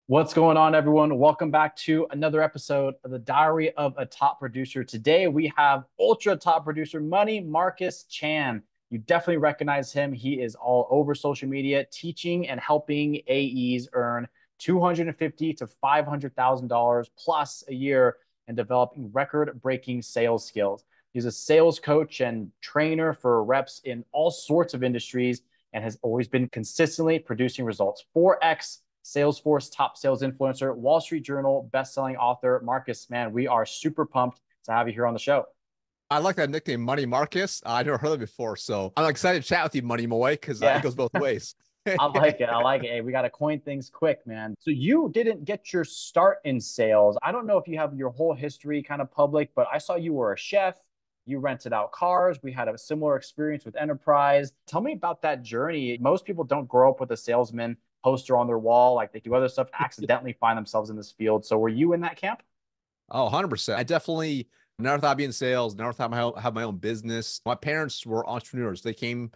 What's going on, everyone? Welcome back to another episode of the Diary of a Top Producer. Today, we have ultra top producer Money Marcus Chan. You definitely recognize him. He is all over social media, teaching and helping AEs earn $250,000 to $500,000 plus a year and developing record-breaking sales skills. He's a sales coach and trainer for reps in all sorts of industries and has always been consistently producing results. 4x Salesforce top sales influencer, Wall Street Journal best-selling author. Marcus, man, we are super pumped to have you here on the show. I like that nickname, Money Marcus. I never heard of it before, so I'm excited to chat with you, Money Moy, because it Yeah, goes both ways. I like it. I like it. Hey, we got to coin things quick, man. So you didn't get your start in sales. I don't know if you have your whole history kind of public, but I saw you were a chef. You rented out cars. We had a similar experience with enterprise. Tell me about that journey. Most people don't grow up with a salesman poster on their wall, like they do other stuff, accidentally find themselves in this field. So were you in that camp? Oh, 100%. I definitely never thought I'd be in sales, never thought I'd have my own business. My parents were entrepreneurs. They came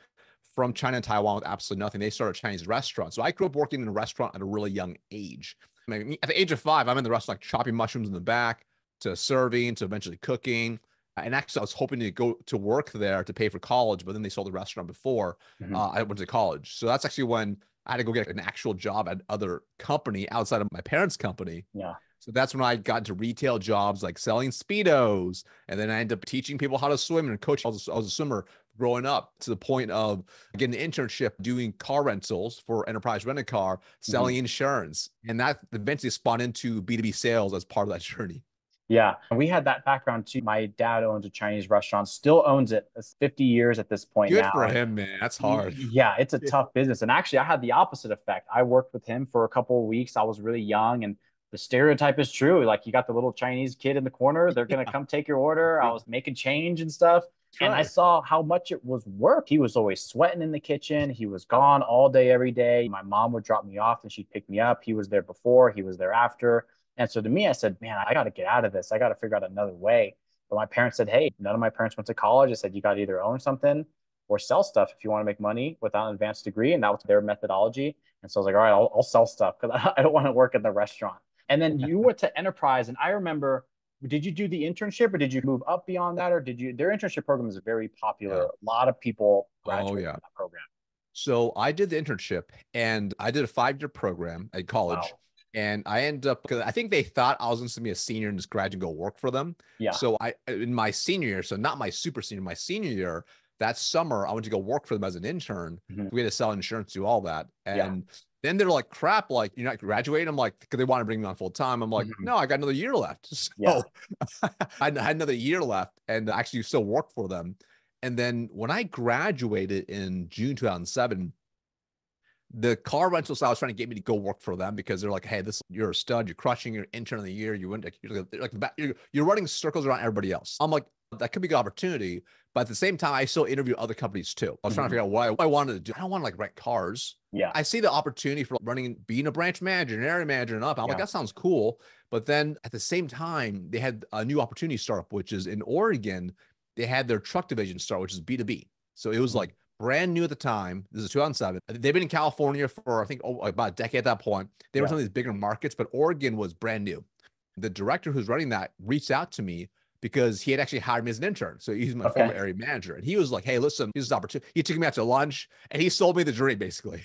from China and Taiwan with absolutely nothing. They started a Chinese restaurant. So I grew up working in a restaurant at a really young age. I mean, at the age of 5, I'm in the restaurant, like chopping mushrooms in the back, to serving, to eventually cooking. And actually, I was hoping to go to work there to pay for college, but then they sold the restaurant before Mhm. I went to college. So that's actually when I had to go get an actual job at other company outside of my parents' company. Yeah. So that's when I got into retail jobs like selling speedos, and then I ended up teaching people how to swim and coach. I was a swimmer growing up to the point of getting an internship doing car rentals for Enterprise Rent a Car, Mhm. selling insurance, and that eventually spawned into B2B sales as part of that journey. Yeah, and we had that background too. My dad owns a Chinese restaurant, still owns it. It's 50 years at this point Good now. for And him, man. That's hard. yeah, it's a tough business. And actually, I had the opposite effect. I worked with him for a couple of weeks. I was really young, and the stereotype is true. Like you got the little Chinese kid in the corner, they're gonna Yeah, come take your order. I was making change and stuff. that's And I right. saw how much it was work. He was always sweating in the kitchen. He was gone all day, every day. My mom would drop me off and she'd pick me up. He was there before, he was there after. And so to me, I said, man, I got to get out of this. I got to figure out another way. But my parents said, hey, none of my parents went to college. I said, you got to either own something or sell stuff if you want to make money without an advanced degree. And that was their methodology. And so I was like, all right, I'll sell stuff because I don't want to work in the restaurant. And then you went to enterprise. And I remember, did you do the internship or did you move up beyond that? Or did you, their internship program is very popular. Yeah. A lot of people Oh, graduate yeah. from that program. So I did the internship and I did a 5-year program at college. Wow. And I ended up, because I think they thought I was going to be a senior and just graduate and go work for them. Yeah. So in my senior year, so not my super senior, my senior year, that summer, I went to go work for them as an intern. Mhm. We had to sell insurance, do all that. Yeah. And then they're like, crap, like, you're not graduating. I'm like, because they want to bring me on full time. I'm like, Mhm. no, I got another year left. Yeah. So I had another year left and actually still work for them. And then when I graduated in June 2007, the car rental style was trying to get me to go work for them because they're like, hey, this you're a stud, you're crushing, your intern of the year, you're running circles around everybody else. I'm like, that could be a good opportunity, but at the same time, I still interview other companies too. I was trying to Mhm. figure out what I wanted to do. I don't want to like rent cars. Yeah. I see the opportunity for running, being a branch manager, an area manager, and up. I'm like, Yeah. that sounds cool. But then at the same time, they had a new opportunity startup, which is in Oregon. They had their truck division start, which is B2B. So it was Mhm. like brand new at the time. This is 2007. They've been in California for, I think, about a decade at that point. They were Yeah. some of these bigger markets, but Oregon was brand new. The director who's running that reached out to me because he had actually hired me as an intern. So he's my former Okay. area manager. And he was like, hey, listen, here's this opportunity. He took me out to lunch and he sold me the dream, basically.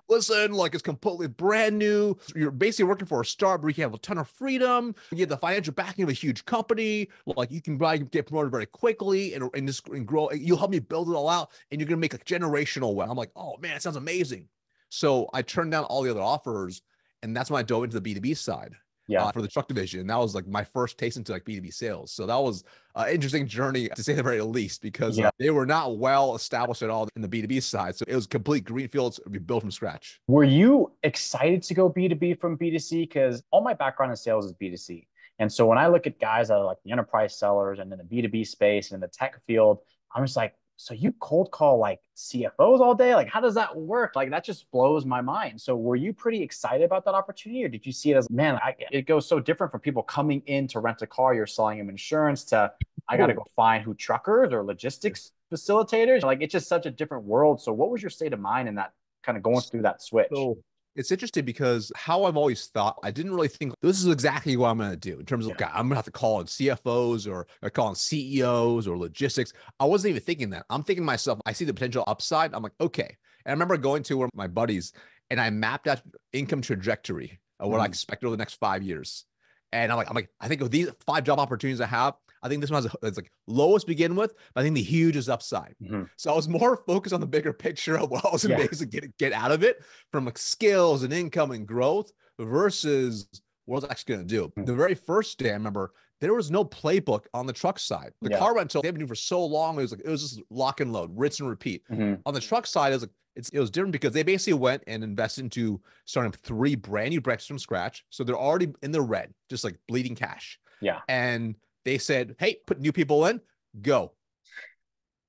Listen, like it's completely brand new. You're basically working for a startup where you have a ton of freedom. You have the financial backing of a huge company. Like you can probably get promoted very quickly and just and grow. You'll help me build it all out, and you're gonna make a generational wealth. I'm like, oh man, it sounds amazing. So I turned down all the other offers, and that's when I dove into the B2B side Yeah. for the truck division. And that was like my first taste into like B2B sales. So that was an interesting journey to say the very least, because Yeah. they were not well established at all in the B2B side. So it was complete greenfields, we built from scratch. Were you excited to go B2B from B2C? Because all my background in sales is B2C. And so when I look at guys that are like the enterprise sellers and in the B2B space and in the tech field, I'm just like, so you cold call like CFOs all day? Like, how does that work? Like, that just blows my mind. So were you pretty excited about that opportunity? Or did you see it as, man, it goes so different from people coming in to rent a car, you're selling them insurance to, I got to Oh, go find who truckers or logistics facilitators. Like, it's just such a different world. So what was your state of mind in that kind of going through that switch? so It's interesting because how I've always thought, I didn't really think this is exactly what I'm going to do in terms of, okay, I'm going to have to call in CFOs or call in CEOs or logistics. I wasn't even thinking that. I'm thinking to myself, I see the potential upside. I'm like, okay. And I remember going to one of my buddies and I mapped out income trajectory of what I expect over the next 5 years. And I'm like, I think of these 5 job opportunities I have, I think this one it's like lowest to begin with, but I think the hugest upside. So I was more focused on the bigger picture of what I was basically get out of it from like skills and income and growth versus what I was actually going to do. The very first day, I remember there was no playbook on the truck side. The car rental they've been doing for so long, it was just lock and load, rinse and repeat. On the truck side, it was like it was different because they basically went and invested into starting 3 brand new branches from scratch. So they're already in the red, just like bleeding cash. Yeah. And they said, hey, put new people in, go.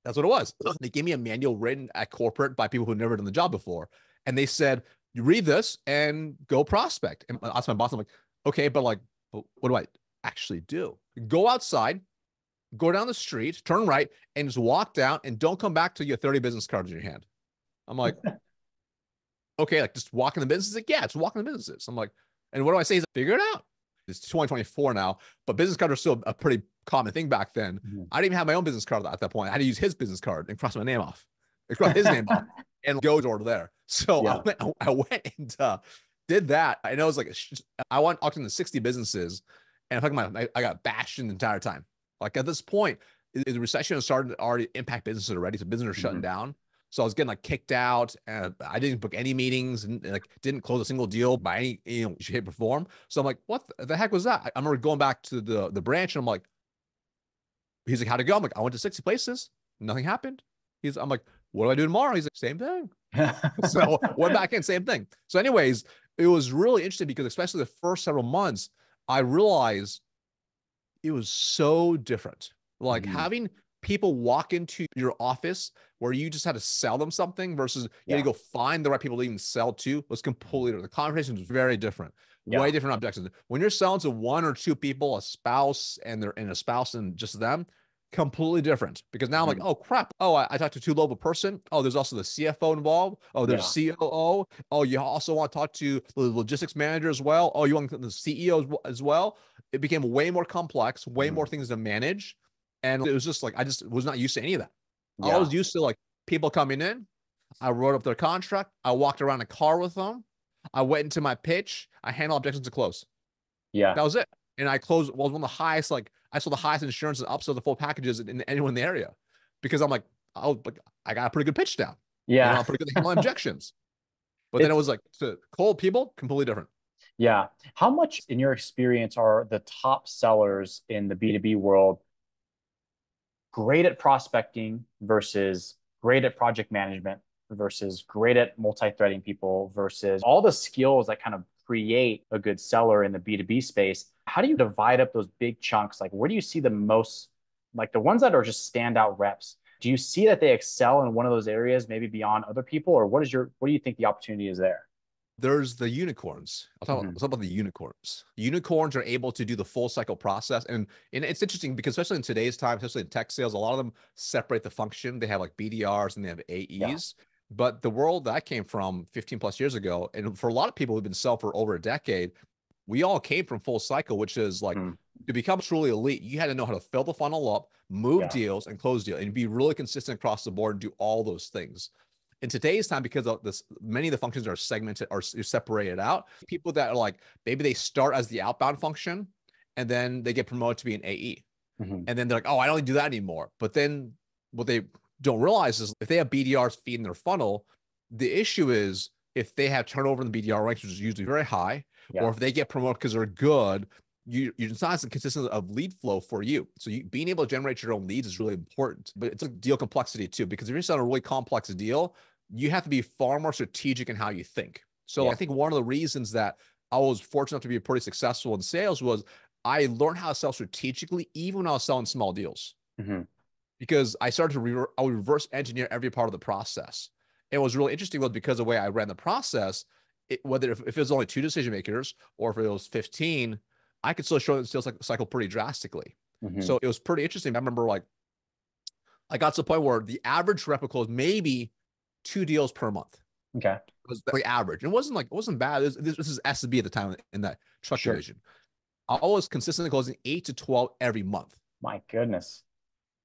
That's what it was. They gave me a manual written at corporate by people who'd never done the job before. And they said, you read this and go prospect. And I asked my boss, I'm like, okay, but like, what do I actually do? Go outside, go down the street, turn right, and just walk down and don't come back till you have 30 business cards in your hand. I'm like, okay, like just walk in the businesses? Like, yeah, just walk in the businesses. I'm like, and what do I say? Is figure it out. It's 2024 now, but business cards are still a pretty common thing back then. I didn't even have my own business card at that point. I had to use his business card and cross my name off. Cross his name off and go over there. So I went and did that. And I was like, I went out to 60 businesses and I got bashed in the entire time. Like at this point, the recession has started to already impact businesses already. So businesses are shutting down. So I was getting like kicked out and I didn't book any meetings and like didn't close a single deal by any shape or form. So I'm like, what the heck was that? I remember going back to the branch and I'm like, he's like, how'd it go? I'm like, I went to 60 places. Nothing happened. I'm like, what do I do tomorrow? He's like, same thing. So went back in, same thing. So anyways, it was really interesting because especially the first several months, I realized it was so different. Like having people walk into your office where you just had to sell them something versus you had to go find the right people to even sell to was completely different. The conversation was very different, way different objections. When you're selling to 1 or 2 people, a spouse and a spouse and just them, completely different. Because now I'm like, oh crap. Oh, I talked to 2 local person. Oh, there's also the CFO involved. Oh, there's COO. Oh, you also want to talk to the logistics manager as well. Oh, you want the CEO as well. It became way more complex, way more things to manage. And it was just like, I just was not used to any of that. I was used to like people coming in. I wrote up their contract. I walked around a car with them. I went into my pitch. I handled objections to close. That was it. And I closed, well, one of the highest, like I saw the highest insurance and upsell the full packages in anyone in the area because I'm like, I got a pretty good pitch down. I'm pretty good at handling objections. But then it was like to cold people, completely different. Yeah. How much in your experience are the top sellers in the B2B world great at prospecting versus great at project management versus great at multi-threading people versus all the skills that kind of create a good seller in the B2B space? How do you divide up those big chunks? Like, where do you see the most, like the ones that are just standout reps? Do you see that they excel in one of those areas, maybe beyond other people, or what do you think the opportunity is there? There's the unicorns. I'll talk about the unicorns. Unicorns are able to do the full cycle process. And it's interesting because especially in today's time, especially in tech sales, a lot of them separate the function. They have like BDRs and they have AEs. But the world that I came from 15 plus years ago, and for a lot of people who've been selling for over a decade, we all came from full cycle, which is like to become truly elite, you had to know how to fill the funnel up, move deals and close deals and be really consistent across the board and do all those things. In today's time, because of this, many of the functions are segmented or separated out. People that are like, maybe they start as the outbound function and then they get promoted to be an AE. And then they're like, oh, I don't do that anymore. But then what they don't realize is if they have BDRs feeding their funnel, the issue is if they have turnover in the BDR ranks, which is usually very high, or if they get promoted because they're good, it's not as consistent of lead flow for you. So being able to generate your own leads is really important, but it's a deal complexity too, because if you're selling a really complex deal, you have to be far more strategic in how you think. So I think one of the reasons that I was fortunate to be pretty successful in sales was I learned how to sell strategically, even when I was selling small deals, because I started to I would reverse engineer every part of the process. And what was really interesting was because of the way I ran the process, whether if it was only 2 decision makers or if it was 15, I could still show the sales cycle pretty drastically. So it was pretty interesting. I remember like I got to the point where the average rep closed maybe 2 deals per month. Okay. It was like average. It wasn't bad. This is SB at the time in that truck Sure. division. I was consistently closing 8 to 12 every month. My goodness.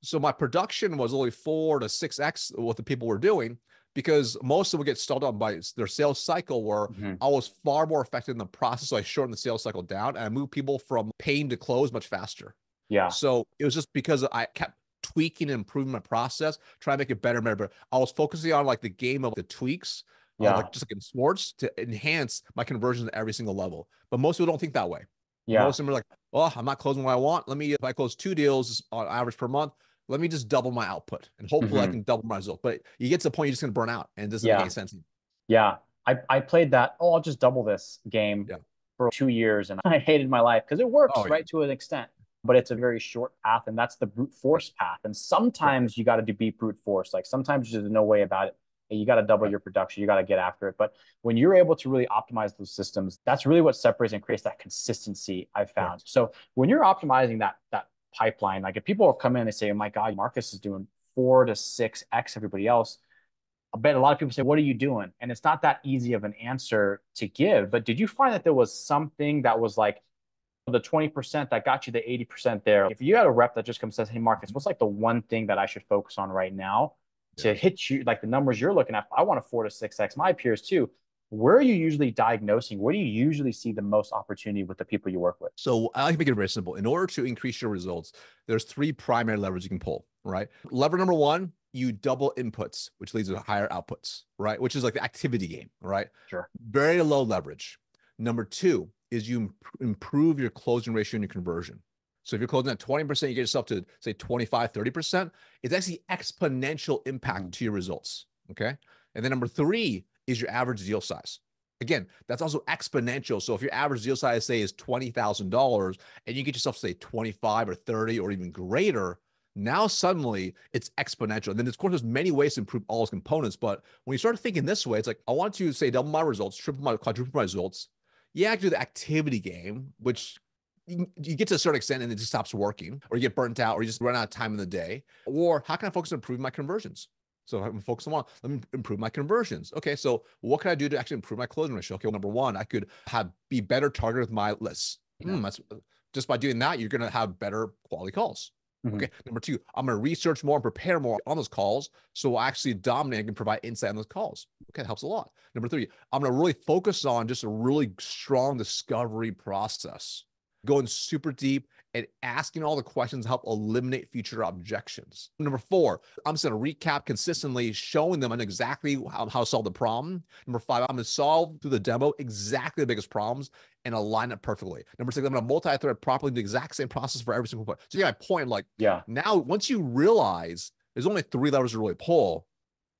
So my production was only 4 to 6x what the people were doing, because most of them would get stalled out by their sales cycle, where Mhm. I was far more effective in the process. So I shortened the sales cycle down and I moved people from paying to close much faster. Yeah. So it was just because I kept tweaking and improving my process, trying to make it better and better. But I was focusing on like the game of the tweaks, Yeah. like just like in sports, to enhance my conversions at every single level. But most people don't think that way. Yeah. Most of them are like, well, I'm not closing what I want. If I close 2 deals on average per month, let me just double my output and hopefully I Mhm. can double my result. But you get to the point you're just going to burn out and it doesn't make any Yeah. sense. Yeah. I played that, oh, I'll just double this game Yeah. for 2 years. And I hated my life because it Oh, works, yeah. right, to an extent, but it's a very short path. And that's the brute Right. force path. And Right. sometimes you got to be brute force. Like sometimes there's no way about it. You got to double Right. your production. You got to get after it. But when you're able to really optimize those systems, that's really what separates and creates that consistency I've found. Correct. So when you're optimizing that pipeline, like if people come in and say, oh my God, Marcus is doing 4 to 6x everybody else, I bet a lot of people say, what are you doing? And it's not that easy of an answer to give. But did you find that there was something that was like the 20% that got you the 80% there? If you had a rep that just comes and says, hey, Marcus, what's like the one thing that I should focus on right now Yeah. to hit you, like the numbers you're looking at? I want a 4 to 6x my peers too. Where are you usually diagnosing? Where do you usually see the most opportunity with the people you work with? So I like to make it very simple. In order to increase your results, there's 3 primary levers you can pull, right? Lever number 1, you double inputs, which leads to higher outputs, right? Which is like the activity game, right? Sure. Very low leverage. Number 2 is you improve your closing ratio and your conversion. So if you're closing at 20%, you get yourself to say 25, 30%. It's actually exponential impact Mhm. to your results. Okay. And then number 3 is your average deal size. Again, that's also exponential. So if your average deal size, say, is $20,000 and you get yourself, say, 25 or 30 or even greater, now suddenly it's exponential. And then, of course, there's many ways to improve all those components. But when you start thinking this way, it's like, I want to, say, double my results, quadruple my results. Yeah, I can do the activity game, which you get to a certain extent and it just stops working, or you get burnt out, or you just run out of time in the day. Or how can I focus on improving my conversions? So I'm focusing on, let me improve my conversions. Okay, so what can I do to actually improve my closing ratio? Okay, well, number 1, I could be better targeted with my lists. Yeah. That's just by doing that, you're going to have better quality calls. Mhm. Okay, number 2, I'm going to research more and prepare more on those calls, so I'll actually dominate and provide insight on those calls. Okay, that helps a lot. Number 3, I'm going to really focus on just a really strong discovery process, going super deep and asking all the questions to help eliminate future objections. Number 4, I'm just going to recap consistently, showing them on exactly how to solve the problem. Number 5, I'm going to solve through the demo exactly the biggest problems and align it perfectly. Number 6, I'm going to multi-thread properly the exact same process for every single point. So you get my point. Like, Yeah. now, once you realize there's only 3 levers to really pull,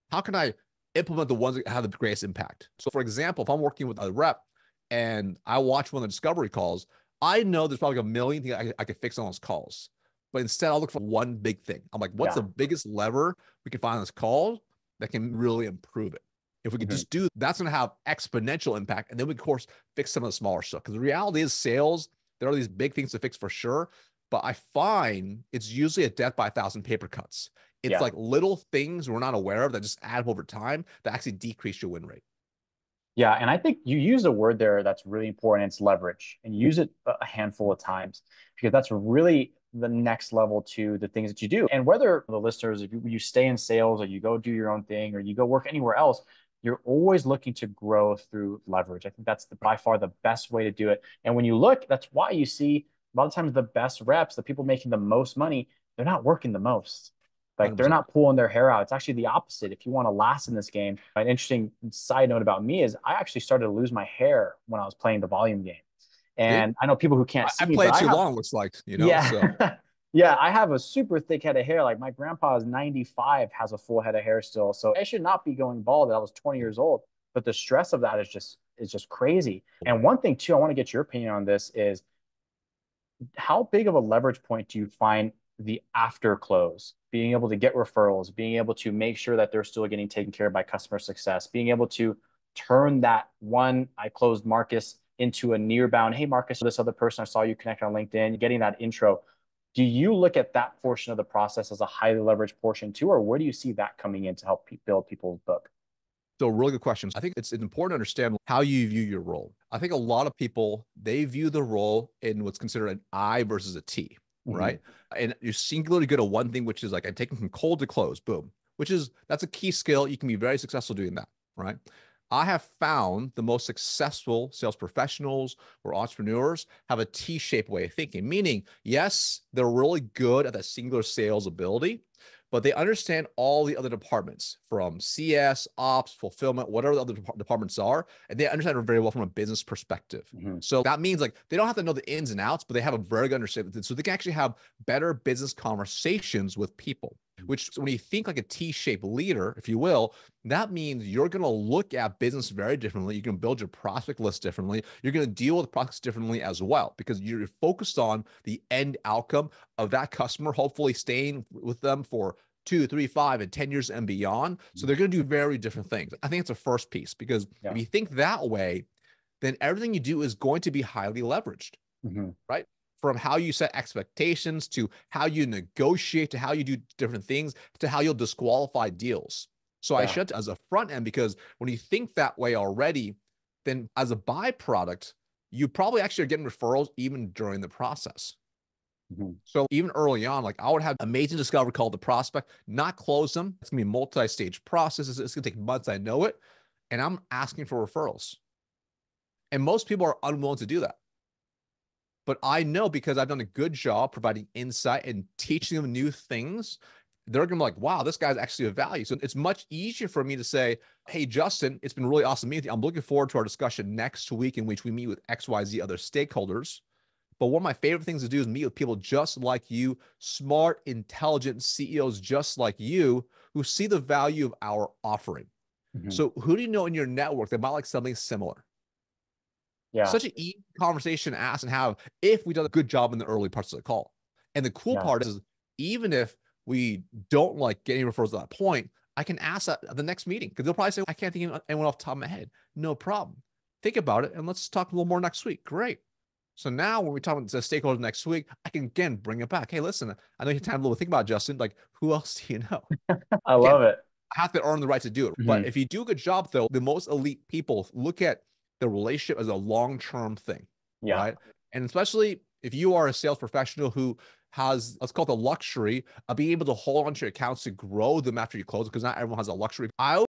how can I implement the ones that have the greatest impact? So, for example, if I'm working with a rep and I watch one of the discovery calls, I know there's probably a million things I could fix on those calls. But instead, I'll look for one big thing. I'm like, what's Yeah. the biggest lever we can find on this call that can really improve it? If we could Mhm. just do, that's going to have exponential impact. And then we, of course, fix some of the smaller stuff. Because the reality is, sales, there are these big things to fix for sure. But I find it's usually a death by 1,000 paper cuts. It's Yeah. like little things we're not aware of that just add up over time that actually decrease your win rate. Yeah, and I think you use a word there that's really important. It's leverage, and use it a handful of times because that's really the next level to the things that you do. And whether the listeners, if you stay in sales or you go do your own thing or you go work anywhere else, you're always looking to grow through leverage. I think that's by far the best way to do it. And when you look, that's why you see a lot of times the best reps, the people making the most money, they're not working the most. Like they're 100%. not pulling their hair out. It's actually the opposite. If you want to last in this game, an interesting side note about me is I actually started to lose my hair when I was playing the volume game. See, And I know people who can't I see me, but played I too have, long, looks like, so. yeah, yeah, I have a super thick head of hair. Like my grandpa is 95, has a full head of hair still. So I should not be going bald. I was 20 years old, but the stress of that is just crazy. And one thing too, I want to get your opinion on this is how big of a leverage point do you find the after close, being able to get referrals, being able to make sure that they're still getting taken care of by customer success, being able to turn that one, I closed Marcus into a near bound, hey, Marcus, this other person I saw you connect on LinkedIn, getting that intro. Do you look at that portion of the process as a highly leveraged portion too, or where do you see that coming in to help build people's book? So really good questions. I think it's important to understand how you view your role. I think a lot of people, they view the role in what's considered an I versus a T, right? And you're singularly good at one thing, which is like I'm taking from cold to close, boom, that's a key skill. You can be very successful doing that, right? I have found the most successful sales professionals or entrepreneurs have a T-shaped way of thinking, meaning, yes, they're really good at that singular sales ability, but they understand all the other departments from CS, ops, fulfillment, whatever the other departments are, and they understand it very well from a business perspective. So that means like they don't have to know the ins and outs, but they have a very good understanding. So they can actually have better business conversations with people, which when you think like a T-shaped leader, if you will, that means you're going to look at business very differently. You can build your prospect list differently. You're going to deal with prospects differently as well, because you're focused on the end outcome of that customer, hopefully staying with them for 2, 3, 5, and 10 years and beyond. So they're going to do very different things. I think it's a first piece, because if you think that way, then everything you do is going to be highly leveraged, right? From how you set expectations to how you negotiate to how you do different things to how you'll disqualify deals. So I shut as a front end, because when you think that way already, then as a byproduct, you probably actually are getting referrals even during the process. So even early on, like I would have amazing discovery called the prospect, not close them. It's gonna be a multi-stage process. It's gonna take months. I know it. And I'm asking for referrals. And most people are unwilling to do that. But I know, because I've done a good job providing insight and teaching them new things, they're going to be like, wow, this guy's actually of value. So it's much easier for me to say, hey, Justin, it's been really awesome meeting you. I'm looking forward to our discussion next week, in which we meet with XYZ other stakeholders. But one of my favorite things to do is meet with people just like you, smart, intelligent CEOs just like you, who see the value of our offering. So who do you know in your network that might like something similar? Such an easy conversation to ask and have if we done a good job in the early parts of the call. And the cool part is, even if we don't like get any referrals at that point, I can ask that at the next meeting, because they'll probably say, I can't think of anyone off the top of my head. No problem. Think about it, and let's talk a little more next week. Great. So now when we talk about the stakeholders next week, I can again bring it back. Hey, listen, I know you have time a little to think about, Justin. Like, who else do you know? I love it. I have to earn the right to do it. But if you do a good job, though, the most elite people look at the relationship as a long-term thing, right? And especially if you are a sales professional who has, let's call it the luxury of being able to hold onto your accounts to grow them after you close, because not everyone has a luxury. I'll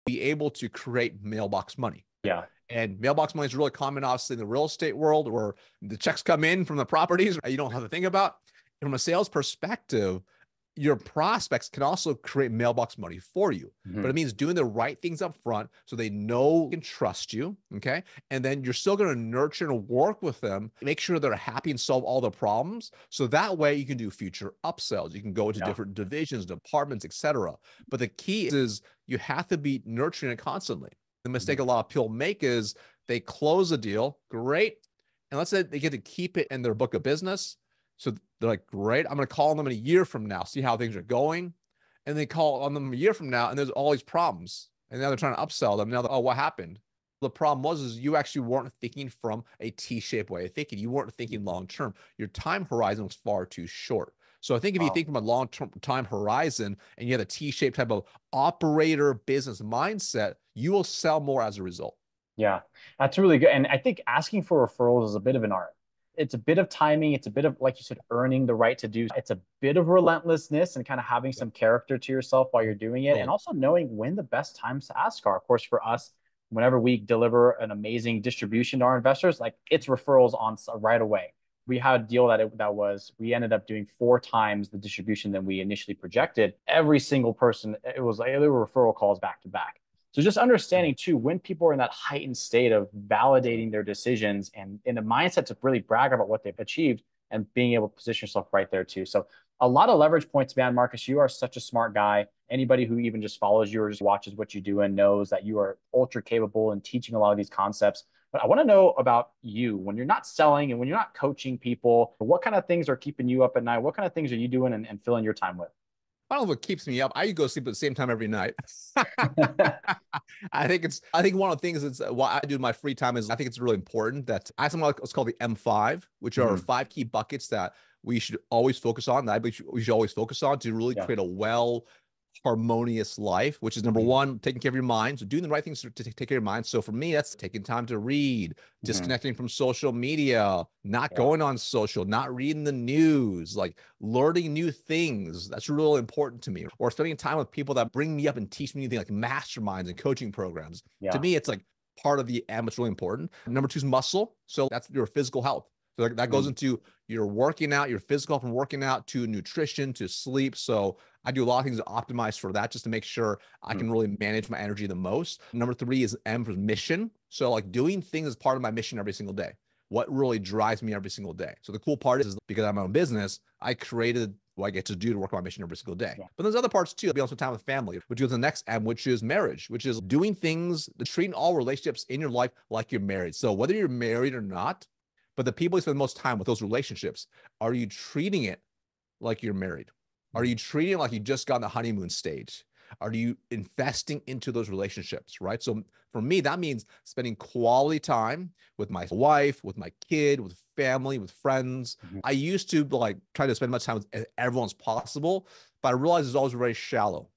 be able to create mailbox money. And mailbox money is really common, obviously, in the real estate world, where the checks come in from the properties you don't have to think about. And from a sales perspective, your prospects can also create mailbox money for you. But it means doing the right things up front so they know and trust you, okay? And then you're still going to nurture and work with them, make sure they're happy and solve all the problems. So that way you can do future upsells. You can go into different divisions, departments, etc. But the key is you have to be nurturing it constantly. The mistake a lot of people make is they close a deal, great. And let's say they get to keep it in their book of business. So they're like, great, I'm going to call on them in a year from now, see how things are going. And they call on them a year from now, and there's all these problems. And now they're trying to upsell them. Now, oh, what happened? The problem was you actually weren't thinking from a T-shaped way of thinking. You weren't thinking long-term. Your time horizon was far too short. So I think if you think from a long-term time horizon and you have a T-shaped type of operator business mindset, you will sell more as a result. Yeah, that's really good. And I think asking for referrals is a bit of an art. It's a bit of timing. It's a bit of, like you said, earning the right to do. It's a bit of relentlessness and kind of having some character to yourself while you're doing it. And also knowing when the best times to ask are. Of course, for us, whenever we deliver an amazing distribution to our investors, like it's referrals on right away. We had a deal we ended up doing 4 times the distribution than we initially projected. Every single person, it was like there were referral calls back to back. So just understanding too, when people are in that heightened state of validating their decisions and in a mindset to really brag about what they've achieved and being able to position yourself right there too. So a lot of leverage points, man. Marcus, you are such a smart guy. Anybody who even just follows you or just watches what you do and knows that you are ultra capable in teaching a lot of these concepts. But I want to know about you when you're not selling and when you're not coaching people. What kind of things are keeping you up at night? What kind of things are you doing and filling your time with? I don't know what keeps me up. I go sleep at the same time every night. I think one of the things that's what I do in my free time is I think it's really important that I have something like what's called the M5, which are 5 key buckets that we should always focus on, that we should always focus on to really create a harmonious life, which is number one, taking care of your mind. So doing the right things to take care of your mind. So for me, that's taking time to read, disconnecting from social media, not going on social, not reading the news, like learning new things. That's really important to me. Or spending time with people that bring me up and teach me new things, like masterminds and coaching programs. To me, it's like part of the M. It's really important. Number two is muscle. So that's your physical health. So that goes into your working out, your physical from working out to nutrition, to sleep. So I do a lot of things to optimize for that, just to make sure I can really manage my energy the most. Number three is M for mission. So like doing things as part of my mission every single day. What really drives me every single day. So the cool part is because I'm my own business, I created what I get to do to work on my mission every single day. But there's other parts too. Be on some time with family, which goes to the next M, which is marriage, which is doing things, treating all relationships in your life like you're married. So whether you're married or not, but the people you spend the most time with, those relationships, are you treating it like you're married? Are you treating it like you just got on the honeymoon stage? Are you investing into those relationships, right? So for me, that means spending quality time with my wife, with my kid, with family, with friends. I used to like try to spend as much time with everyone as possible, but I realized it's always very shallow.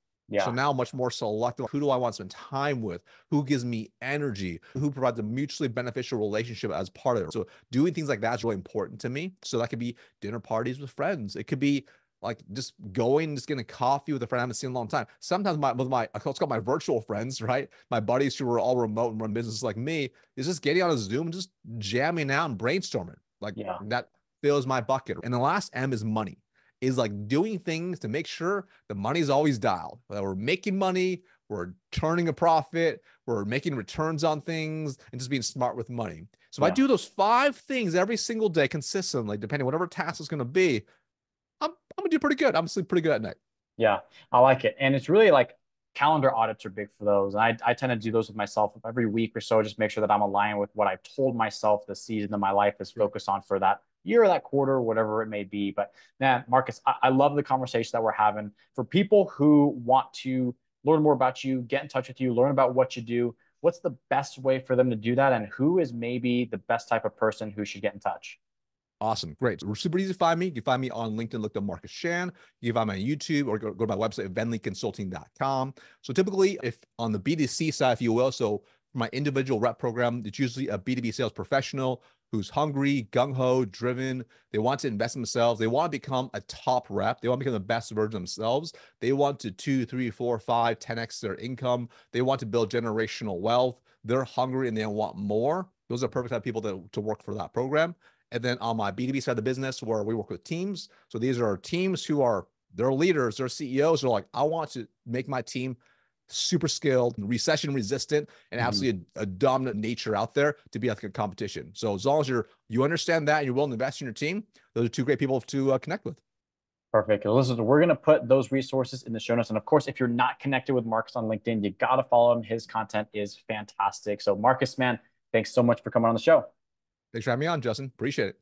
So now much more selective. Who do I want to spend time with? Who gives me energy? Who provides a mutually beneficial relationship as part of it? So doing things like that is really important to me. So that could be dinner parties with friends. It could be like just getting a coffee with a friend I haven't seen in a long time. Sometimes with my, let's call my virtual friends, right? My buddies who are all remote and run businesses like me, is just getting on a Zoom and just jamming out and brainstorming. Like that fills my bucket. And the last M is money. Is like doing things to make sure the money's always dialed, that we're making money, we're turning a profit, we're making returns on things, and just being smart with money. So if I do those 5 things every single day consistently, depending on whatever task is going to be, I'm gonna do pretty good. I'm gonna sleep pretty good at night. Yeah, I like it. And it's really like calendar audits are big for those. And I tend to do those with myself every week or so, just make sure that I'm aligned with what I've told myself the season of my life is focused on for that year or that quarter, whatever it may be. But man, Marcus, I love the conversation that we're having. For people who want to learn more about you, get in touch with you, learn about what you do, what's the best way for them to do that? And who is maybe the best type of person who should get in touch? Awesome. Great. So we're super easy to find me. You can find me on LinkedIn, look up Marcus Chan. You can find me on YouTube or go to my website, venleyconsulting.com. So typically, if on the B2C side, if you will, so for my individual rep program, it's usually a B2B sales professional who's hungry, gung-ho, driven. They want to invest in themselves. They want to become a top rep. They want to become the best version of themselves. They want to 2, 3, 4, 5, 10x their income. They want to build generational wealth. They're hungry and they want more. Those are perfect type of people to work for that program. And then on my B2B side of the business, where we work with teams. So these are teams who are their leaders, their CEOs are like, I want to make my team super skilled, recession resistant, and absolutely a dominant nature out there to be at the competition. So as long as you understand that and you're willing to invest in your team, those are 2 great people to connect with. Perfect. Listen, we're going to put those resources in the show notes. And of course, if you're not connected with Marcus on LinkedIn, you got to follow him. His content is fantastic. So Marcus, man, thanks so much for coming on the show. Thanks for having me on, Justin. Appreciate it.